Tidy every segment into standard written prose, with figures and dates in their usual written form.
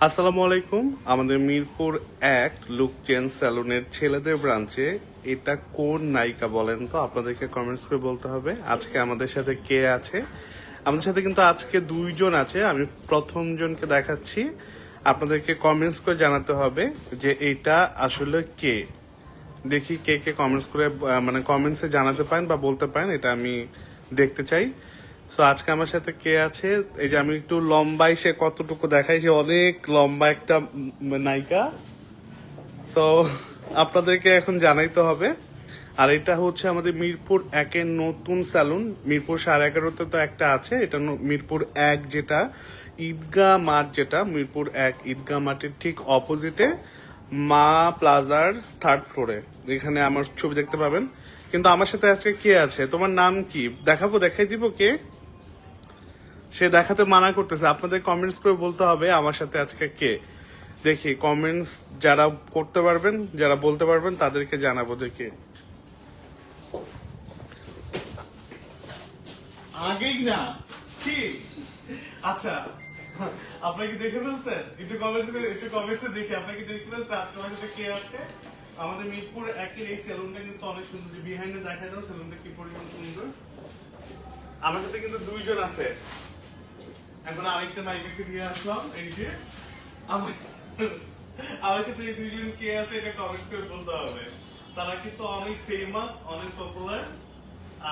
আসসালামু আলাইকুম। আমাদের মিরপুর এক লুক চেঞ্জ স্যালুনের ছেলেদের ব্রাঞ্চে এটা কোন নায়িকা বলেন তো? আপনাদেরকে কমেন্টস করে বলতে হবে আজকে আমাদের সাথে কে আছে। আমাদের সাথে কিন্তু আজকে দুইজন আছে। আমি প্রথম জনকে দেখাচ্ছি, আপনাদেরকে কমেন্টস করে জানাতে হবে যে এটা আসলে কে। দেখি কে কে কমেন্টস করে মানে কমেন্টসে জানাতে পারেন বা বলতে পারেন, এটা আমি দেখতে চাই। সো আজকে আমার সাথে কে আছে, এই যে আমি একটু লম্বাই, সে কতটুকু দেখাই, সে অনেক লম্বা একটা নায়িকা। সো আপনাদেরকে এখন জানাইতে হবে। আর এটা হচ্ছে আমাদের মিরপুর একের নতুন স্যালুন। মিরপুর 11:30-তে তো একটা আছে, এটা মিরপুর এক, যেটা ঈদগাহ মাঠ, যেটা মিরপুর এক ঈদগাহ মাঠের ঠিক অপোজিটে মা প্লাজার 3rd ফ্লোরে। এখানে আমার ছবি দেখতে পাবেন। কিন্তু আমার সাথে আজকে কে আছে? তোমার নাম কি? দেখাই দিব কে? সে দেখাতে মানা করতেছে। আপনাদের কমেন্টস করে বলতে হবে আমার সাথে আজকে কে। দেখি কমেন্টস যারা করতে পারবেন, যারা বলতে পারবেন তাদেরকে জানাবো যে কে। আগেই না কি? আচ্ছা, আপনাকে দেখে ফেলছেন? একটু কমেন্টসে দেখি আপনাকে দেখে ফেলছেন আজকে আমার সাথে কে আছে। আমাদের মিরপুর একের এই সেলুনটা কিন্তু অনেক সুন্দর। বিহাইন্ডে দেখা যাও সেলুনটা কি পরিমাণ সুন্দর। আমার সাথে কিন্তু দুইজন আছে। এখন আরেকটা নায়িকাকে নিয়ে আসলাম। এই যে আমার আমার সাথে এই দুইজন কে আছে এটা কমেন্ট করে বলতে হবে। তারা কিন্তু অনেক ফেমাস, অনেক পপুলার।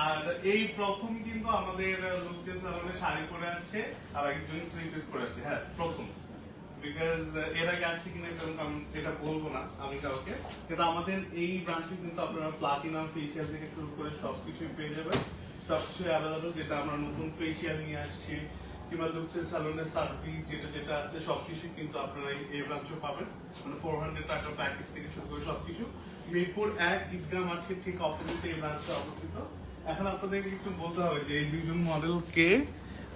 আর এই প্রথম কিন্তু আমাদের লুকচেন সালনে শাড়ি পরে আসছে, আর একজন থ্রি পিস পরে আসছে। হ্যাঁ, প্রথম। বিকজ এর আগে আসছে কিনা এটা বলবো না আমি কাউকে। কিন্তু আমাদের এই ব্রাঞ্চে কিন্তু আপনারা প্লাটিনাম ফেসিয়াল থেকে শুরু করে সবকিছুই পেয়ে যাবেন। সবকিছু অ্যাভেলেবল, যেটা আমরা নতুন ফেসিয়াল নিয়ে আসছি, কিংবা লুকচেন সালনের সার্ভিস যেটা যেটা আছে সবকিছু কিন্তু আপনারা এই ব্রাঞ্চে পাবেন। মানে 400 টাকা প্যাকেজ থেকে শুরু করে সবকিছু মিরপুর এক ঈদগাহ মাঠের ঠিক অপোজিটে এই ব্রাঞ্চে অবস্থিত। এখন আপনাদেরকে একটু বলতে হবে যে এই দুইজন মডেল কে।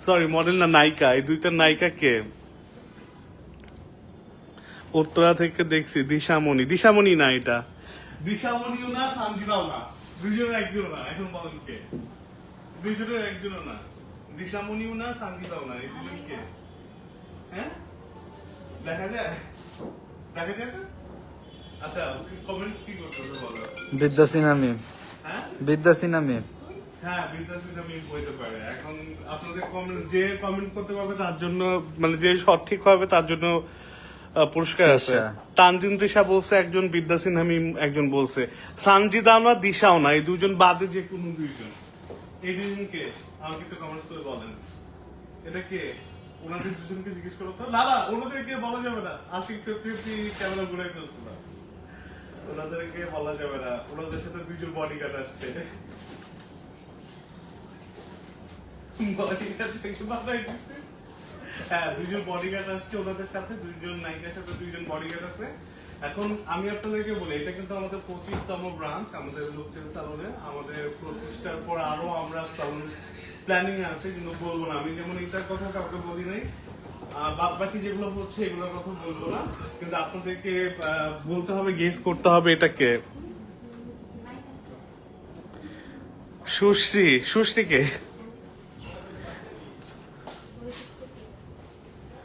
সরি, মডেল না, নায়িকা। এই দুইটা নায়িকা কে? উত্তরা থেকে দেখছি দিশামণি না, এটা দিশামণিও না, সানজিদাও না। দুইজনের একজনও না। এখন বলেন কে? দুইজনের একজনও না, দিশামণিও না, সানজিদাও না। এই দুজন কে? হ্যাঁ, দেখা যায় না? আচ্ছা, কমেন্টস কি করতেছে বলো। বিদ্যাসিনা মিম। হ্যাঁ, বিদ্যাসিনা মিম। হ্যাঁ, বিদ্যাসিনা মিম হইতে পারে। এখন আপনাদের কমেন্ট, যে কমেন্ট করতে পারবে তার জন্য, মানে যে সঠিক হবে তার জন্য পুরস্কার আছে। তানজিন তৃষা বলছে একজন, বিদ্যাসিনহা মিম একজন বলছে। সানজিদাও না, দিশাও না, এই দুজন বাদে যে কোনো দুইজন। এই দুজন কে আমাকে একটু কমেন্টস করে বলেন। এটা কে? ওনাদের দুজনকে জিজ্ঞেস করো তো। না, ওনাদেরকে বলা যাবে না। আশিক চৌধুরী ক্যামেরা ঘুরে ফেলছিল। ওনাদেরকে বলা যাবে না। ওনাদের সাথে দুইজন বডিগার্ড আসছে। বডিগার্ড থেকে বানাই দিচ্ছে। হ্যাঁ, দুইজন বডিগার্ড আসছে ওনাদের সাথে, দুইজন নায়িকার সাথে দুইজন বডিগার্ড আছে। এখন আমি আপনাদেরকে বলি, এটা কিন্তু আমাদের 25তম ব্রাঞ্চ আমাদের লুকচেন সালনে। আমাদের প্রতিষ্ঠার পর আরো আমরা সালন প্ল্যানিং আছে, কিন্তু বলবো না। আমি যেমন এটার কথা কাউকে বলি নাই, বাদ বাকি যেগুলো হচ্ছে এগুলোর কথা বলবো না। কিন্তু আপনাদেরকে বলতে হবে, গেস করতে হবে এটা কে। সুশ্রী কে?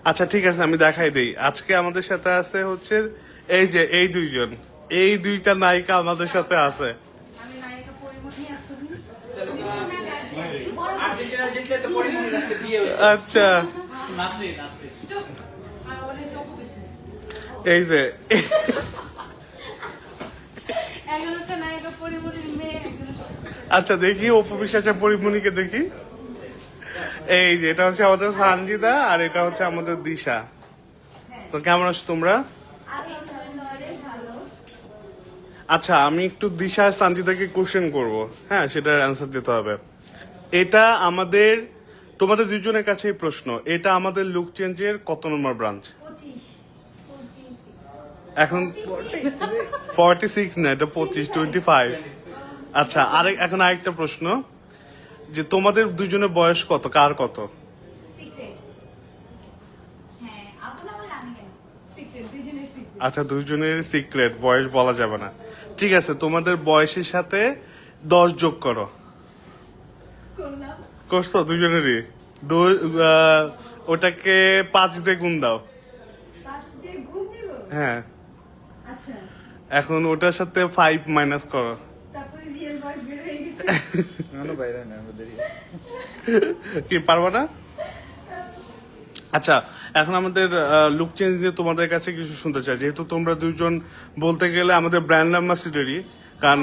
আচ্ছা ঠিক আছে, আমি দেখাই দিই। আজকে আমাদের সাথে আছে হচ্ছে এই যে এই দুইজন, এই দুইটা নায়িকা আমাদের সাথে আছে। আচ্ছা, এই যে আচ্ছা দেখি অপু বিশ্বাসের পরিমণিকে দেখি। এই যে এটা হচ্ছে আমাদের সানজিদা, আর এটা হচ্ছে আমাদের দিশা। তো কেমন আছো তোমরা? আচ্ছা, আমি একটু দিশা আর সানজিদাকে কোশ্চেন করবো। হ্যাঁ, সেটার অ্যান্সার দিতে হবে। এটা আমাদের, তোমাদের দুজনের কাছেই প্রশ্ন, এটা আমাদের লুক চেঞ্জের কত নম্বর ব্রাঞ্চ? এখন 46 না, এটা 25। আচ্ছা, এখন আরেকটা প্রশ্ন, যে তোমাদের দুজনের বয়স কত, কার কত? আচ্ছা, দুজনের সিক্রেট, বয়স বলা যাবে না। ঠিক আছে, তোমাদের বয়সের সাথে 10 যোগ করো। করছো দুজনেরই? ওটাকে 5 দিয়ে গুণ দাও। 5 দিয়ে গুণ দিব? হ্যাঁ, আচ্ছা, এখন ওটার সাথে 5 মাইনাস করো। তারপরে রিয়েল বয়স বের হয়ে গেছে। এখনো বাইরে না আমাদের কি পারবো না? আচ্ছা, এখন আমাদের লুক চেঞ্জ নিয়ে তোমাদের কাছে কিছু শুনতে চাই, যেহেতু তোমরা দুইজন বলতে গেলে আমাদের ব্র্যান্ড অ্যাম্বাসিডারই, কারণ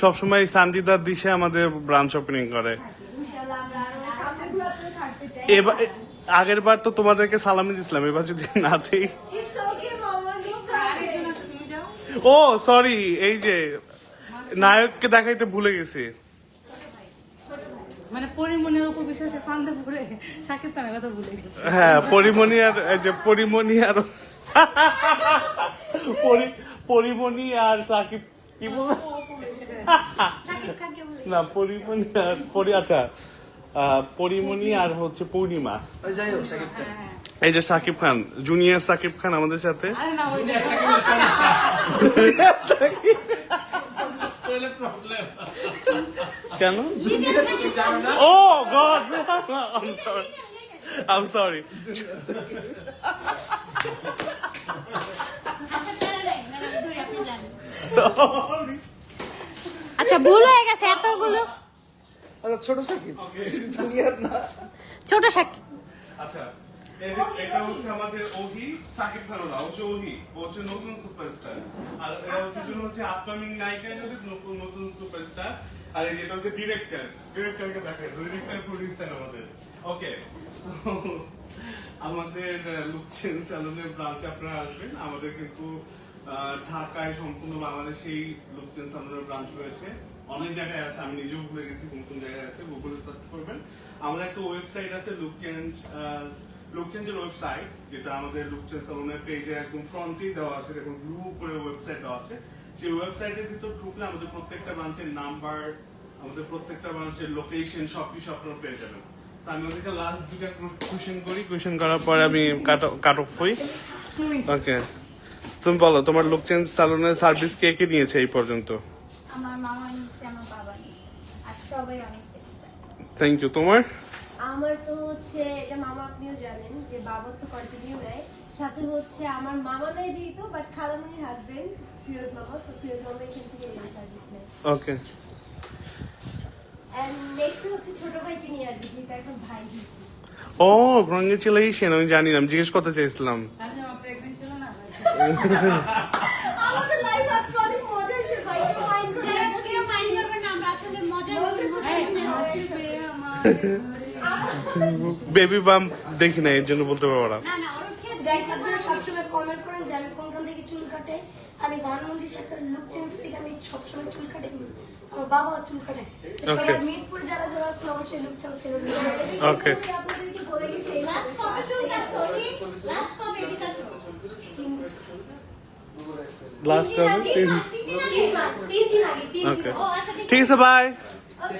সবসময় সানজিদার দিশে আমাদের ব্রাঞ্চ ওপেনিং করে। ইনশাআল্লাহ আমরা আরো সামনেগুলোতে থাকতে চাই। এবার আগের বার তো তোমাদেরকে সালামি দিছিলাম, এবার যদি না দিই। It's okay, মামা, no problem. ও সরি, এই যে নায়ককে দেখাইতে ভুলে গেছি। মানে পরিমণির উপর বিশ্বাসে ফান্দে পড়ে সাকিব খানের কথা ভুলে গেছে। হ্যাঁ, পরিমণি আর এই যে পরিমণি আর পরিমণি আর সাকিব কি বল না, পরিমণি আর আচ্ছা, পরিমণি আর হচ্ছে পূর্ণিমা। ওই যাই হোক সাকিব খান। এই যে সাকিব খান, জুনিয়র সাকিব খান আমাদের সাথে। আরে না ওই কেন? ও গড, আই এম সরি। আচ্ছা ভুল হয়ে গেছে এতগুলো আচ্ছা ছোট সাকিব, জুনিয়র না। ছোট সাকিব। আচ্ছা, এটা হচ্ছে আমাদের ওহি, সাকিব খান না, হচ্ছে ওহি, ও হচ্ছে নতুন সুপারস্টার। আর দুজন হচ্ছে আপকামিং নায়িকা, যদি নতুন সুপারস্টার। আর এই যেটা হচ্ছে ডিরেক্টরকে দেখেন, ডিরেক্টর প্রোডিউসার আমাদের। ওকে, আমাদের লুকচেন স্যালনের ব্রাঞ্চে আপনারা আসবেন। আমাদের কিন্তু ঢাকায় সম্পূর্ণ বাংলাদেশেই লুকচেন স্যালনের ব্রাঞ্চ রয়েছে, অনেক জায়গায় আছে, আমি নিজেও ভুলে গেছি কোন কোন জায়গায় আছে, গুগলে সার্চ করবেন। আমাদের একটা ওয়েবসাইট আছে লুকচেঞ্জের ওয়েবসাইট, যেটা আমাদের লুকচেন স্যালনের পেজে একদম ফ্রন্টেই দেওয়া আছে, দেখুন ব্লু করে ওয়েবসাইট দেওয়া আছে। সেই ওয়েবসাইটের ভিতর ঢুকলে আমাদের প্রত্যেকটা ব্রাঞ্চের নাম্বার, আমাদের প্রত্যেকটা ব্রাঞ্চের লোকেশন সবকিছু আপনারা পেয়ে যাবেন। তো আমি ওদেরকে লাস্ট দুটা কোয়েশ্চেন করার পরে আমি কাট অফ হই। ওকে, তুমি বলো তোমার লুকচেন স্যালনের সার্ভিস কে কে নিয়েছে এই পর্যন্ত? আমার মামা নিচ্ছে, আমার বাবা নিচ্ছে, আর সবাই অনেক স্যাটিসফাইড। Thank you. তোমার? আমার তো হচ্ছে, এটা মামা আপনিও জানেন যে বাবা তো কন্টিনিউ নেয়, সাথে হচ্ছে আমার মামা নেয় যেহেতু, বাট খালামণির হাজবেন্ড ফিরোজ মামা, তো ফিরোজ মামা এখান থেকে সার্ভিস নেয়। ওকে, এন্ড নেক্সট হচ্ছে ছোট ভাইকে নিয়ে আসবে, যেহেতু এখন ভাই দিয়েছি। ও কংগ্রেচুলেশন, আমি জানিলাম, জিজ্ঞেস করতে চাইছিলাম। জানি আমার প্রেগনেন্ট ছিল না। আমাদের লাইফ আজকে অনেক মজা হয়েছে, ভাই মাইন্ড করে কেউ মাইন্ড করবে না, আমরা আসলে মজার হাসি পেয়ে আমার বেবি বাম দেখি না, এর জন্য বলতে পারবো না। না না ওর হচ্ছে গাইস আপনারা সবসময় কমেন্ট করেন যে আমি কোনখান থেকে চুল কাটে। আমি ধানমন্ডি শাখার লুক চেঞ্জ থেকে আমি সবসময় চুল কাটে, আমার বাবা চুল কাটে। Okay. মিরপুর যারা যারা আছে অবশ্যই লুক চেঞ্জ ছিল। Okay. আপনাদেরকে বলে গেছি লাস্ট কবে শুনটা সরি লাস্ট কবে এদিকে আসো লাস্ট হবে 3 দিন আগে 3 ওকে, ও আচ্ছা ঠিক আছে, বাই। ওকে